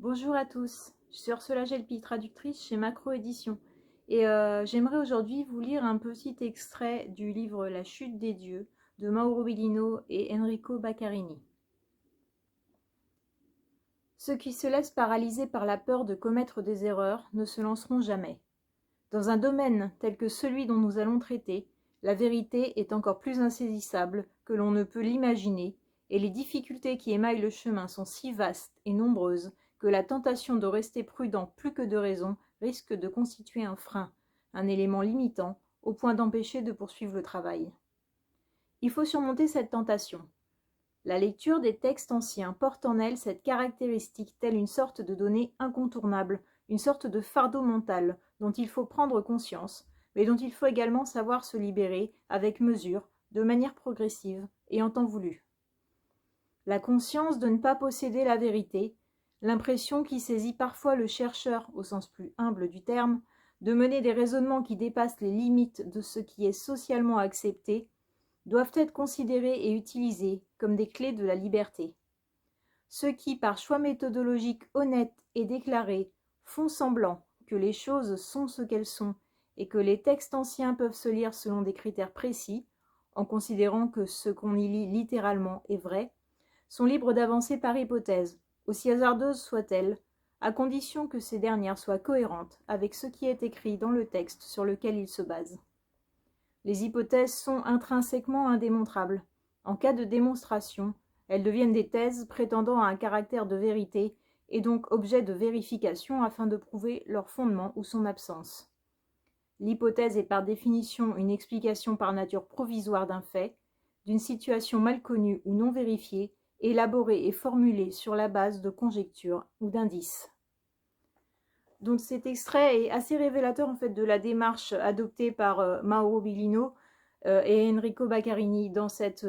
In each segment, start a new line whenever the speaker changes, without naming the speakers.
Bonjour à tous, je suis Ursula Gelpi, traductrice chez Macro Éditions. Et j'aimerais aujourd'hui vous lire un petit extrait du livre La chute des dieux de Mauro Bellino et Enrico Baccarini. Ceux qui se laissent paralyser par la peur de commettre des erreurs ne se lanceront jamais. Dans un domaine tel que celui dont nous allons traiter, la vérité est encore plus insaisissable que l'on ne peut l'imaginer, et les difficultés qui émaillent le chemin sont si vastes et nombreuses que la tentation de rester prudent plus que de raison risque de constituer un frein, un élément limitant, au point d'empêcher de poursuivre le travail. Il faut surmonter cette tentation. La lecture des textes anciens porte en elle cette caractéristique telle une sorte de donnée incontournable, une sorte de fardeau mental dont il faut prendre conscience, mais dont il faut également savoir se libérer avec mesure, de manière progressive et en temps voulu. La conscience de ne pas posséder la vérité, l'impression qui saisit parfois le chercheur au sens plus humble du terme, de mener des raisonnements qui dépassent les limites de ce qui est socialement accepté, doivent être considérés et utilisés comme des clés de la liberté. Ceux qui, par choix méthodologique honnête et déclaré, font semblant que les choses sont ce qu'elles sont et que les textes anciens peuvent se lire selon des critères précis, en considérant que ce qu'on y lit littéralement est vrai, sont libres d'avancer par hypothèse, aussi hasardeuses soient-elles, à condition que ces dernières soient cohérentes avec ce qui est écrit dans le texte sur lequel ils se basent. Les hypothèses sont intrinsèquement indémontrables. En cas de démonstration, elles deviennent des thèses prétendant à un caractère de vérité et donc objet de vérification afin de prouver leur fondement ou son absence. L'hypothèse est par définition une explication par nature provisoire d'un fait, d'une situation mal connue ou non vérifiée, élaborée et formulée sur la base de conjectures ou d'indices. Donc cet extrait est assez révélateur en fait de la démarche adoptée par Mauro Bellino et Enrico Baccarini dans cet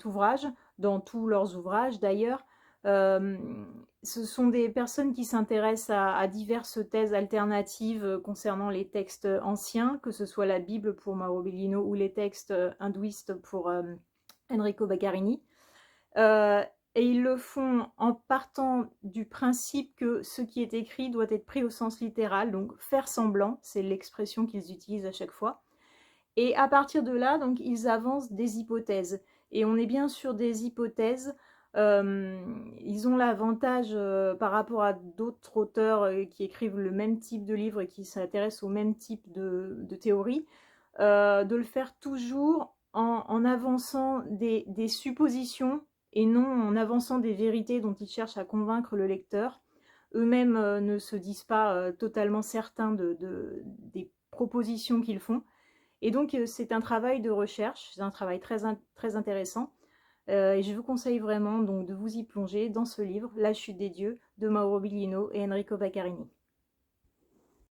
ouvrage, dans tous leurs ouvrages d'ailleurs. Ce sont des personnes qui s'intéressent à diverses thèses alternatives concernant les textes anciens, que ce soit la Bible pour Mauro Bellino ou les textes hindouistes pour Enrico Baccarini. Et ils le font en partant du principe que ce qui est écrit doit être pris au sens littéral, donc faire semblant, c'est l'expression qu'ils utilisent à chaque fois. Et à partir de là, donc, ils avancent des hypothèses. Et on est bien sur des hypothèses. Ils ont l'avantage par rapport à d'autres auteurs qui écrivent le même type de livre et qui s'intéressent au même type de théorie, de le faire toujours en avançant des suppositions et non en avançant des vérités dont ils cherchent à convaincre le lecteur. Eux-mêmes ne se disent pas totalement certains des propositions qu'ils font. Et donc c'est un travail de recherche, c'est un travail très intéressant. Et je vous conseille vraiment donc de vous y plonger dans ce livre, La chute des dieux, de Mauro Bellino et Enrico Baccarini.